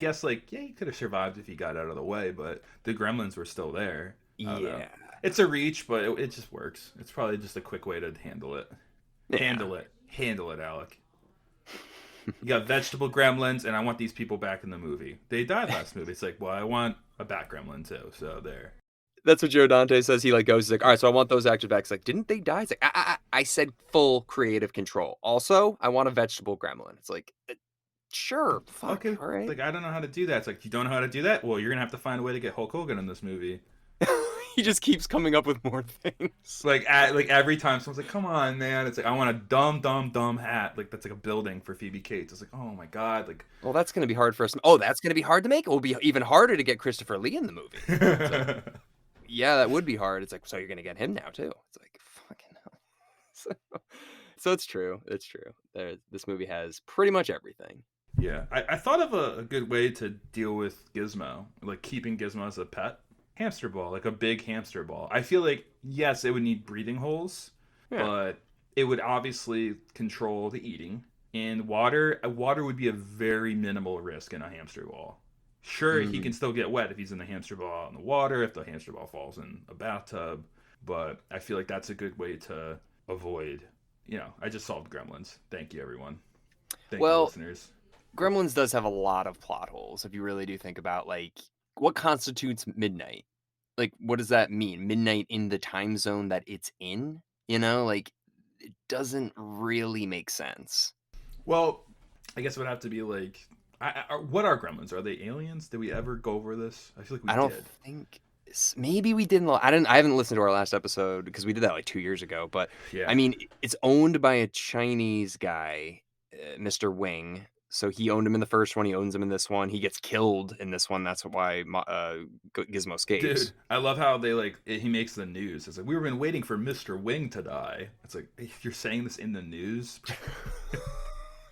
guess like yeah, he could have survived if he got out of the way, but the Gremlins were still there. I don't know. Yeah. It's a reach, but it just works. It's probably just a quick way to handle it. Yeah. Handle it, Alec. You got vegetable gremlins, and I want these people back in the movie. They died last movie. It's like, well, I want a bat gremlin too. So there. That's what Joe Dante says. He like goes, he's like, all right, so I want those actors back. It's like, didn't they die? It's like, I said full creative control. Also, I want a vegetable gremlin. It's like, sure, fuck, Okay, all right. like I don't know how to do that. It's like you don't know how to do that. Well, you're gonna have to find a way to get Hulk Hogan in this movie. He just keeps coming up with more things. Like every time someone's like, "Come on, man!" It's like I want a dumb hat. Like that's like a building for Phoebe Cates. It's like, oh my god, like. Well, that's going to be hard for us. Oh, that's going to be hard to make. It will be even harder to get Christopher Lee in the movie. It's like, yeah, that would be hard. It's like, so you're going to get him now too. It's like, fucking hell. So it's true. It's true. This movie has pretty much everything. Yeah, I thought of a good way to deal with Gizmo, like keeping Gizmo as a pet. Hamster ball, like a big hamster ball. I feel like, yes, it would need breathing holes, Yeah. but it would obviously control the eating. And water would be a very minimal risk in a hamster ball. Sure, he can Mm. still get wet if he's in the hamster ball in the water, if the hamster ball falls in a bathtub, but I feel like that's a good way to avoid, I just solved Gremlins. Thank you, everyone. Thank you, Well, listeners. Gremlins does have a lot of plot holes if you really do think about like what constitutes midnight. Like, what does that mean? Midnight in the time zone that it's in? Like it doesn't really make sense. Well, I guess it would have to be like, what are gremlins? Are they aliens? Did we ever go over this? I feel like we I don't did. think maybe we didn't. I haven't listened to our last episode because we did that like 2 years ago. But I Yeah, mean, it's owned by a Chinese guy, Mr. Wing. So he owned him in the first one. He owns him in this one. He gets killed in this one. That's why Gizmo dude, escapes. I love how they like he makes the news. It's like we've been waiting for Mr. Wing to die. It's like if you're saying this in the news.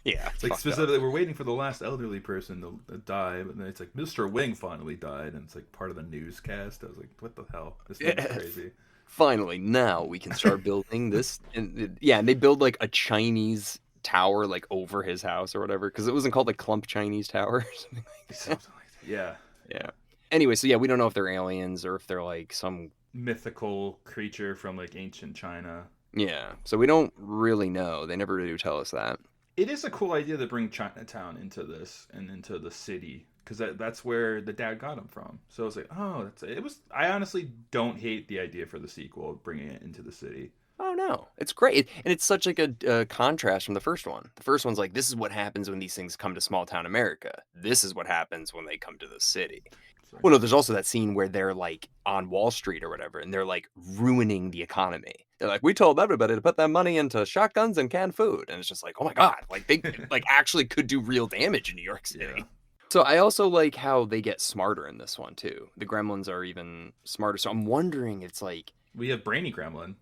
Yeah, it's Like fucked up. specifically, we're waiting for the last elderly person to die, but then it's like Mr. Wing finally died, and it's like part of the newscast. I was like, what the hell? This movie's crazy. Finally, now we can start building this. And yeah, and they build like a Chinese tower like over his house or whatever because it wasn't called like Clump Chinese Tower or something like that. Something like that. Yeah, Yeah. Anyway, so yeah, we don't know if they're aliens or if they're like some. mythical creature from like ancient China. Yeah, so we don't really know. They never do tell us that. It is a cool idea to bring Chinatown into this and into the city because that's where the dad got him from. So I was like, oh, it was. I honestly don't hate the idea for the sequel, bringing it into the city. Oh no, it's great, and it's such like a contrast from the first one. The first one's like, this is what happens when these things come to small town America. This is what happens when they come to the city. So, Well, no, there's also that scene where they're like on Wall Street or whatever, and they're like ruining the economy. They're like, we told everybody to put their money into shotguns and canned food, and it's just like, oh my god, like they like actually could do real damage in New York yeah, City. So I also like how they get smarter in this one too. The Gremlins are even smarter. So I'm wondering, it's like we have Brainy Gremlin.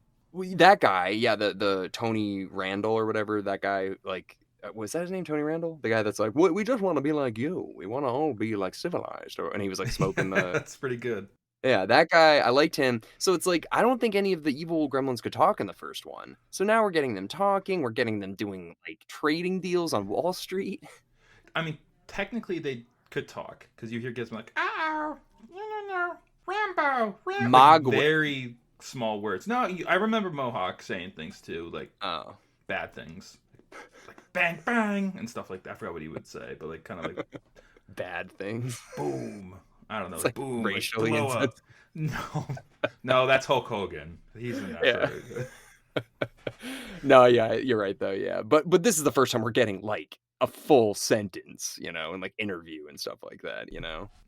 that guy, yeah, the Tony Randall or whatever, that guy, like, was that his name, Tony Randall? The guy that's like, we just want to be like you. We want to all be like civilized. And he was like smoking the. That's pretty good. Yeah, that guy, I liked him. So it's like, I don't think any of the evil gremlins could talk in the first one. So now we're getting them talking. We're getting them doing like trading deals on Wall Street. I mean, technically they could talk because you hear Gizmo like, "Oh, no, Rambo, Rambo," like Mogwai. very small words. No, I remember Mohawk saying things too, like Oh. bad things, like bang bang and stuff like that. I forgot what he would say, but like kind of like Bad things. boom. I don't know, It's like like boom, like racially blow up. insensitive. No, no, that's Hulk Hogan. He's in that Yeah. for. No, yeah, you're right though. Yeah, but this is the first time we're getting like a full sentence, and like interview and stuff like that.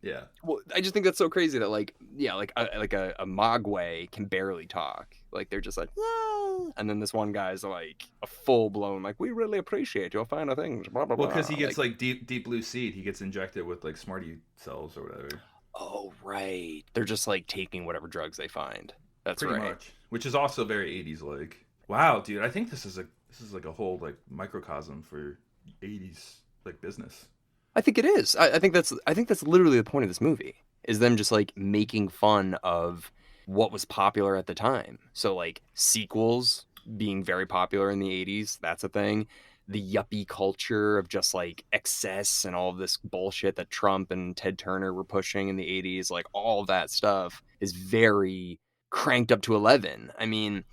Yeah, Well, I just think that's so crazy that like yeah, like a Mogwai can barely talk. Like they're just like, "Yeah," and then this one guy's like a full blown like, we really appreciate your finer things. Blah blah well, because blah. he gets Like, like deep blue seed. He gets injected with like Smarty cells or whatever. oh right, they're just like taking whatever drugs they find. That's Pretty right. much, which is also very 80s like. Wow, dude, I think this is like a whole like microcosm for 80s like business. I think it is. I think that's literally the point of this movie is them just like making fun of what was popular at the time. So like sequels being very popular in the 80s, that's a thing. the yuppie culture of just like excess and all of this bullshit that Trump and Ted Turner were pushing in the 80s, like all of that stuff is very cranked up to 11. I mean,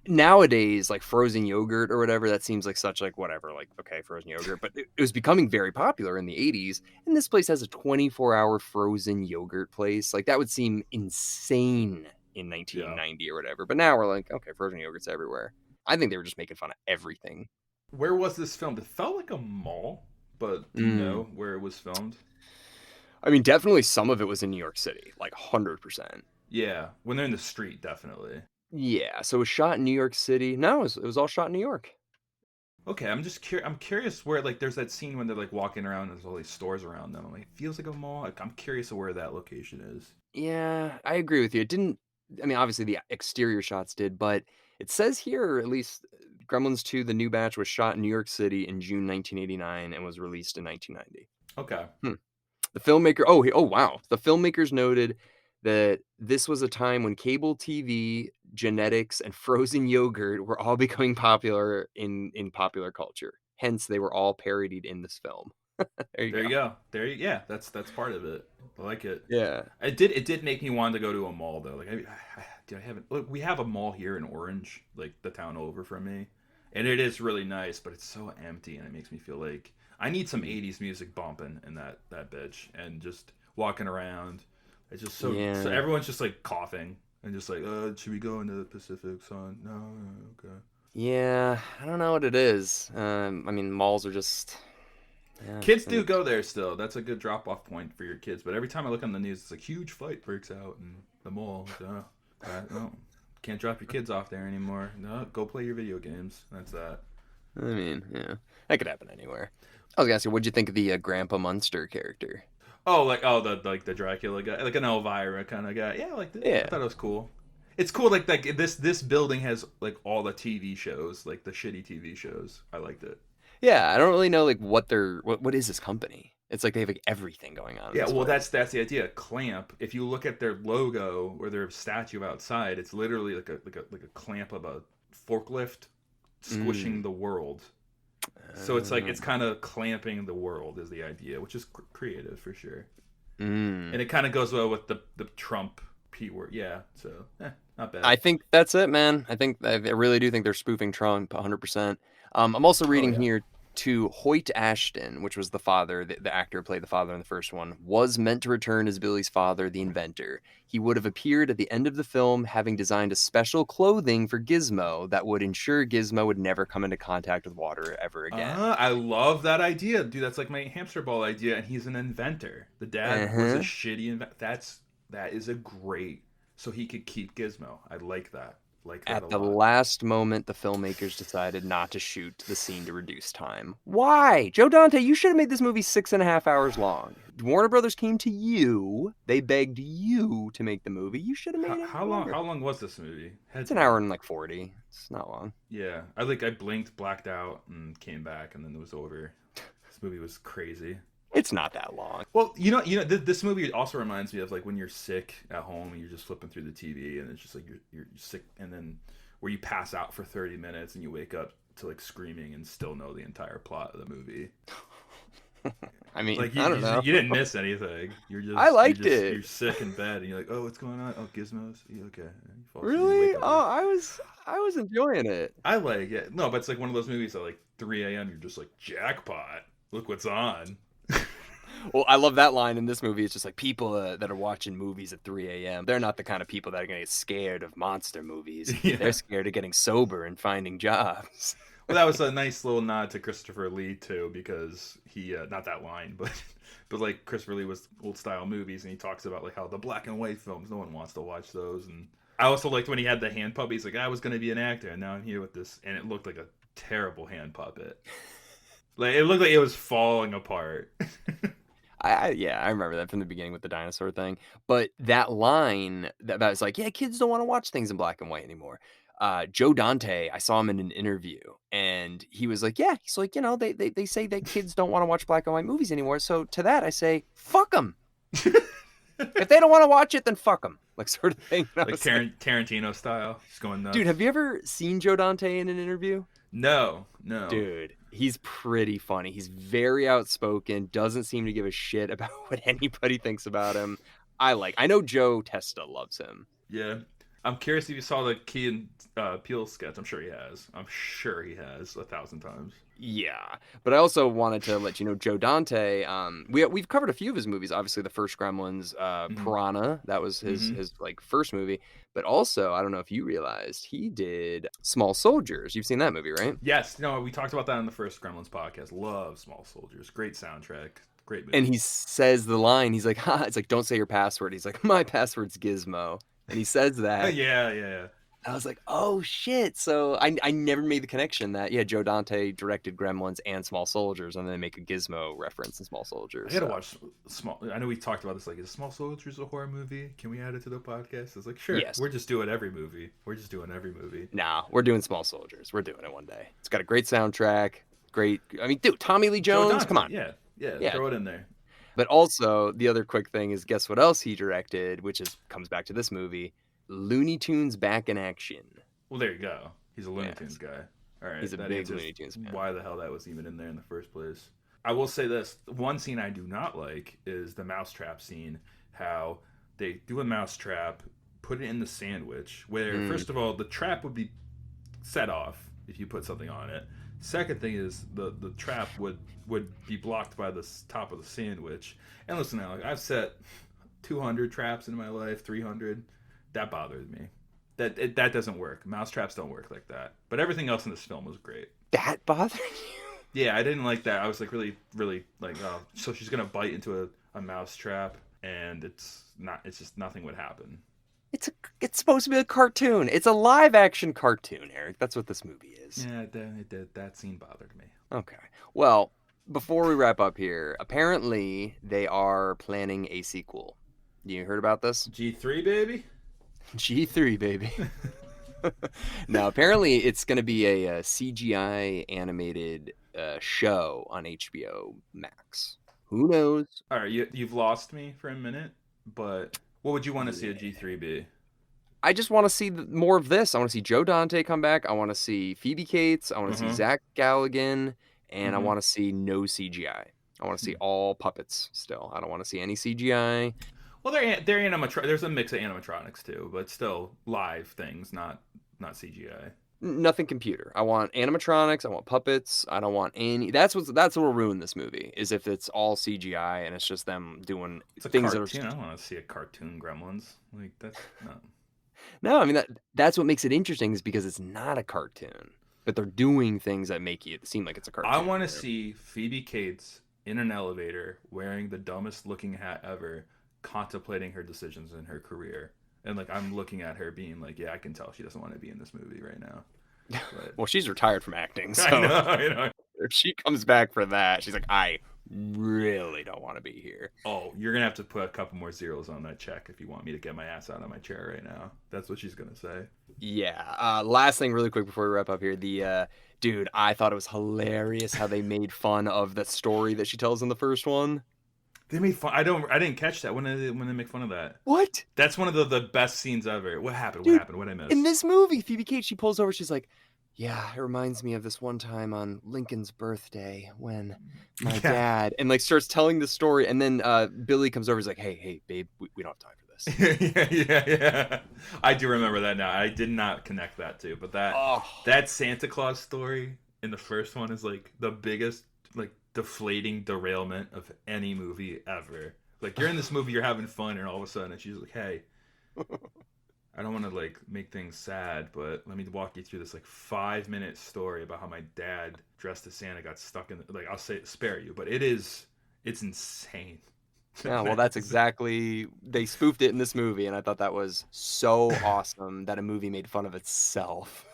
nowadays, like frozen yogurt or whatever, that seems like such like whatever, like okay, frozen yogurt, but it was becoming very popular in the 80s. And this place has a 24-hour frozen yogurt place. Like that would seem insane in Yeah. 1990 or whatever. But now we're like, okay, frozen yogurt's everywhere. I think they were just making fun of everything. Where was this filmed? It felt like a mall, but do you know where it was filmed? I mean, definitely some of it was in New York City, like 100%. Yeah, when they're in the street, definitely. Yeah, so it was shot in New York City. No, it was all shot in New York. Okay, I'm just curious. I'm curious where like there's that scene when they're like walking around and there's all these stores around them. I'm like, it feels like a mall. Like, I'm curious of where that location is. Yeah, I agree with you. It didn't, I mean, obviously the exterior shots did, but it says here, at least Gremlins 2, the new batch, was shot in New York City in June 1989 and was released in 1990. Okay. The filmmaker, oh wow. The filmmakers noted that this was a time when cable TV, genetics, and frozen yogurt were all becoming popular in popular culture. Hence, they were all parodied in this film. There you There you go. go. Yeah, that's part of it. I like it. Yeah. It did make me want to go to a mall though. Like I haven't. Look, we have a mall here in Orange, like the town over from me, and it is really nice, but it's so empty, and it makes me feel like I need some '80s music bumping in that bitch, and just walking around. It's just so Yeah. everyone's just like coughing and just like, should we go into the Pacific Sun? No, okay. Yeah, I don't know what it is. I mean, malls are just, yeah. Kids I do mean, go there still. That's a good drop off point for your kids. But every time I look on the news, it's like huge fight breaks out in the mall. So, no, can't drop your kids off there anymore. No, go play your video games. That's that. yeah, that could happen anywhere. I was gonna ask you, what'd you think of the Grandpa Munster character? Oh, the Dracula guy, like an Elvira kind of guy. Yeah, I liked it. I Yeah, thought it was cool. It's cool. Like this building has like all the TV shows, like the shitty TV shows. I liked it. yeah. I don't really know like what is this company? It's like they have like everything going on in Yeah, this well, place. that's the idea. Clamp. If you look at their logo or their statue outside, it's literally like a clamp of a forklift squishing Mm. the world. So it's like Uh, it's kind of clamping the world is the idea, which is creative for sure. mm. And it kind of goes well with the Trump p word. Yeah, so not bad. I think that's it, man. I really do think they're spoofing Trump 100%. I'm also Oh reading yeah. here to Hoyt Ashton, which was the father, the actor who played the father in the first one, was meant to return as Billy's father, the inventor. He would have appeared at the end of the film, having designed a special clothing for Gizmo that would ensure Gizmo would never come into contact with water ever again. I love that idea, dude. That's like my hamster ball idea, and he's an inventor. The dad was a Uh-huh. shitty that is a great. So he could keep Gizmo. I like that. Like that a At the lot. last moment, the filmmakers decided not to shoot the scene to reduce time. Why? Joe Dante, you should have made this movie 6.5 hours long. Warner Brothers came to you. They begged you to make the movie. You should have made it How long? longer. How long was this movie? It's an hour and like 40. It's not long. Yeah, I blinked, blacked out, and came back, and then it was over. This movie was crazy. It's not that long. Well, this movie also reminds me of like when you're sick at home and you're just flipping through the TV, and it's just like you're sick, and then where you pass out for 30 minutes and you wake up to like screaming and still know the entire plot of the movie. I mean, Like I don't know. you didn't miss anything. You're just I liked you're it. sick in bed and you're like, oh, what's going on? Oh, Gizmos. Yeah, okay. And you fall asleep, you Really? wake up. Oh, I was enjoying it. I like it. No, but it's like one of those movies at like 3 a.m. You're just like jackpot. Look what's on. Well, I love that line in this movie. It's just like people that are watching movies at 3 a.m. They're not the kind of people that are going to get scared of monster movies. Yeah. They're scared of getting sober and finding jobs. Well, that was a nice little nod to Christopher Lee too, because he not that line, but like Christopher Lee was old style movies, and he talks about like how the black and white films, no one wants to watch those. And I also liked when he had the hand puppet. He's like, I was going to be an actor, and now I'm here with this, and it looked like a terrible hand puppet. Like it looked like it was falling apart. Yeah, I remember that from the beginning with the dinosaur thing. But that line that was like, yeah, kids don't want to watch things in black and white anymore. Joe Dante, I saw him in an interview, and he was like, yeah, he's like, they say that kids don't want to watch black and white movies anymore. So to that, I say, fuck them. If they don't want to watch it, then fuck them. Like sort of thing. Like Tarantino style. He's going nuts. Dude, have you ever seen Joe Dante in an interview? No. Dude, He's pretty funny. He's very outspoken, doesn't seem to give a shit about what anybody thinks about him. I know Joe Testa loves him. Yeah. I'm curious if you saw the Key and Peele sketch. I'm sure he has. I'm sure he has 1,000 times. Yeah, but I also wanted to let you know Joe Dante. We've covered a few of his movies. Obviously, the first Gremlins, Mm-hmm. Piranha, that was his Mm-hmm. his like first movie. But also, I don't know if you realized he did Small Soldiers. You've seen that movie, right? Yes, no, we talked about that in the first Gremlins podcast. Love Small Soldiers. Great soundtrack. Great And movie. he says the line. He's like, "Ha!" It's like, "Don't say your password." He's like, "My password's Gizmo," and he says that. Yeah, yeah. I was like, "Oh shit!" So I never made the connection that Joe Dante directed Gremlins and Small Soldiers, and then they make a Gizmo reference in Small I Soldiers. gotta So watch Small. I know we talked about this. Like, is Small Soldiers a horror movie? Can we add it to the podcast? I was like, sure. yes, We're just doing every movie. We're just doing every movie. nah, we're doing Small Soldiers. We're doing it one day. It's got a great soundtrack. Great. I mean, dude, Tommy Lee Joe Jones. Come Dante. on. Yeah, yeah. Yeah. Throw it in there. But also, the other quick thing is, guess what else he directed, which comes back to this movie, Looney Tunes Back in Action. Well, there you go. He's a Looney Yes. Tunes guy. All right, He's a that big answers Looney Tunes fan. why the hell that was even in there in the first place. I will say this: one scene I do not like is the mousetrap scene. How they do a mousetrap, put it in the sandwich. Where first of all, the trap would be set off if you put something on it. Second thing is the trap would be blocked by the top of the sandwich. And listen, Alec, I've set 200 traps in my life, 300. That bothered me. That doesn't work. Mousetraps don't work like that. But everything else in this film was great. That bothered you? Yeah, I didn't like that. I was like really, really like, oh, so she's gonna bite into a mousetrap, and it's not. It's just nothing would happen. It's supposed to be a cartoon. It's a live action cartoon, Eric. That's what this movie is. Yeah, it did. That scene bothered me. Okay. Well, before we wrap up here, apparently they are planning a sequel. You heard about this? G3 baby. G3, baby. Now, apparently it's going to be a CGI animated show on HBO Max. Who knows? All right, you've lost me for a minute, but what would you want to see a G3 be? I just want to see more of this. I want to see Joe Dante come back. I want to see Phoebe Cates. I want to see Mm-hmm. Zach Galligan. And I Mm-hmm. want to see no CGI. I want to see all puppets still. I don't want to see any CGI. Well, they're animatronic. There's a mix of animatronics too, but still live things, not CGI. Nothing computer. I want animatronics. I want puppets. I don't want any. That's what will ruin this movie. Is if it's all CGI and it's just them doing It's a things cartoon. that I are. don't want to see a cartoon Gremlins. Like that's not. No, I mean that's what makes it interesting is because it's not a cartoon, but they're doing things that make it seem like it's a cartoon. I want to see Phoebe Cates in an elevator wearing the dumbest looking hat ever, contemplating her decisions in her career. And like I'm looking at her being like, yeah, I can tell she doesn't want to be in this movie right now. But Well, she's retired from acting, so I know. if she comes back for that, she's like, I really don't want to be here. Oh, you're gonna have to put a couple more zeros on that check if you want me to get my ass out of my chair right now. That's what she's gonna say. Yeah. Last thing, really quick before we wrap up here, the dude, I thought it was hilarious how they made fun of the story that she tells in the first one. They made fun. I didn't catch that when they make fun of that. What? That's one of the best scenes ever. What happened? Dude, What happened? What I missed? In this movie, Phoebe Cates, she pulls over, she's like, yeah, it reminds me of this one time on Lincoln's birthday when my dad, and like starts telling the story, and then Billy comes over, he's like, hey, babe, we don't have time for this. yeah. I do remember that now. I did not connect that too, but that Santa Claus story in the first one is like the biggest like deflating derailment of any movie ever. Like you're in this movie, you're having fun, and all of a sudden she's like, hey, I don't want to like make things sad, but let me walk you through this like 5-minute story about how my dad dressed as Santa got stuck in like I'll say spare you, but it's insane. Yeah, well, that's exactly, they spoofed it in this movie, and I thought that was so awesome that a movie made fun of itself.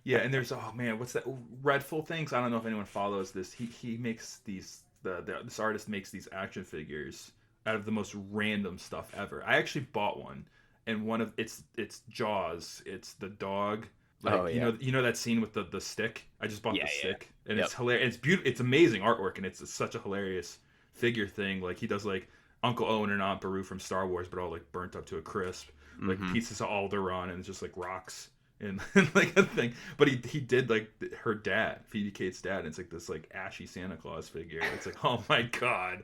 Yeah, and there's oh man, what's that Redful things? I don't know if anyone follows this. He makes these this artist makes these action figures out of the most random stuff ever. I actually bought one, and one of it's Jaws. It's the dog. Like, Oh, yeah. you know that scene with the stick. I just bought Yeah, the yeah. stick, and Yep. it's hilarious. It's beautiful. It's amazing artwork, and it's such a hilarious figure thing. Like he does like Uncle Owen and Aunt Beru from Star Wars, but all like burnt up to a crisp. Like Mhm. pieces of Alderaan, and it's just like rocks in like a thing. But he did like her dad, Phoebe Cates' dad. It's like this like ashy Santa Claus figure. It's like, oh my god.